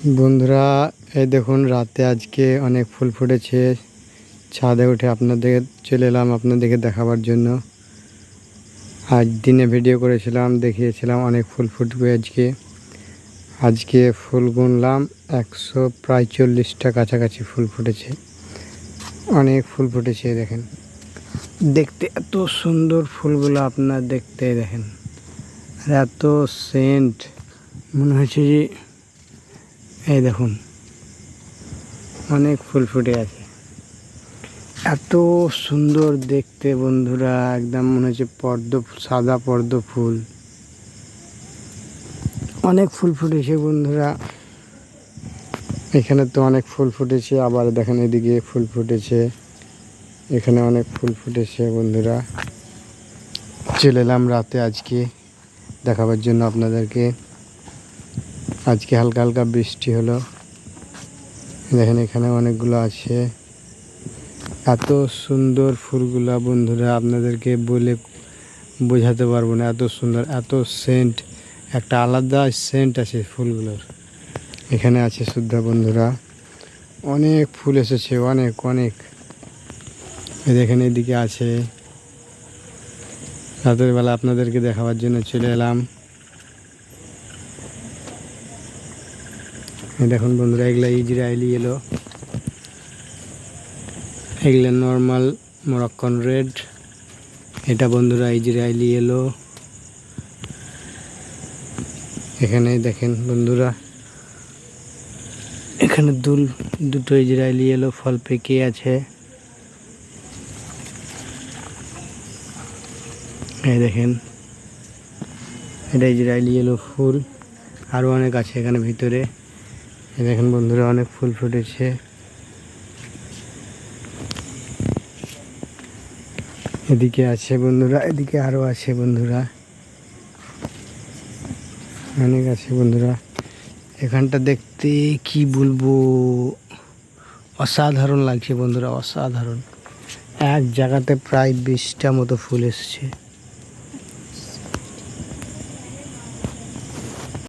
বন্ধুরা, এই দেখুন রাতে আজকে অনেক ফুল ফুটেছে। ছাদে উঠে আপনাদের চলে এলাম আপনাদেরকে দেখাবার জন্য। আজ দিনে ভিডিও করেছিলাম, দেখিয়েছিলাম অনেক ফুল ফুটবে আজকে ফুল গুনলাম 140টা কাছাকাছি ফুল ফুটেছে। অনেক ফুল ফুটেছে দেখেন, দেখতে এত সুন্দর ফুলগুলো আপনার দেখতে দেখেন, আর এত সেন্ট মনে হচ্ছে যে এই দেখুন অনেক ফুল ফুটে আছে, এত সুন্দর দেখতে বন্ধুরা, একদম মনে হচ্ছে সাদা পদ্ম ফুল। অনেক ফুল ফুটেছে বন্ধুরা, এখানে তো অনেক ফুল ফুটেছে, আবার দেখেন এদিকে ফুল ফুটেছে, এখানে অনেক ফুল ফুটেছে বন্ধুরা। চলে এলাম রাতে আজকে দেখাবার জন্য আপনাদেরকে। আজকে হালকা হালকা বৃষ্টি হলো, দেখেন এখানে অনেকগুলো আছে। এত সুন্দর ফুলগুলা বন্ধুরা, আপনাদেরকে বলে বোঝাতে পারবো না, এত সুন্দর, এত সেন্ট, একটা আলাদা সেন্ট আছে ফুলগুলোর। এখানে আছে শুদ্ধ বন্ধুরা, অনেক ফুল এসেছে, অনেক অনেক। দেখেন এদিকে আছে। রাতের বেলা আপনাদেরকে দেখাবার জন্য চলে এলাম। দেখুন বন্ধুরা, এগুলা ইজরায়েলি এলো, এগুলো নর্মাল মরক্কন রেড। এটা বন্ধুরা ইজরায়েলি এলো। এখানে দেখেন বন্ধুরা, এখানে দুটো ইজরায়েলি এলো ফল পেকে আছে। এই দেখেন, এটা ইজরায়েলি এলো ফুল, আরও অনেক আছে এখানে ভিতরে। এই দেখেন বন্ধুরা, অনেক ফুল ফুটেছে। এদিকে আছে বন্ধুরা, এদিকে আরও আছে বন্ধুরা, অনেক আছে বন্ধুরা। এখানটা দেখতে কি বলবো, অসাধারণ লাগছে বন্ধুরা, অসাধারণ। এক জায়গাতে প্রায় 20টা মতো ফুল এসেছে।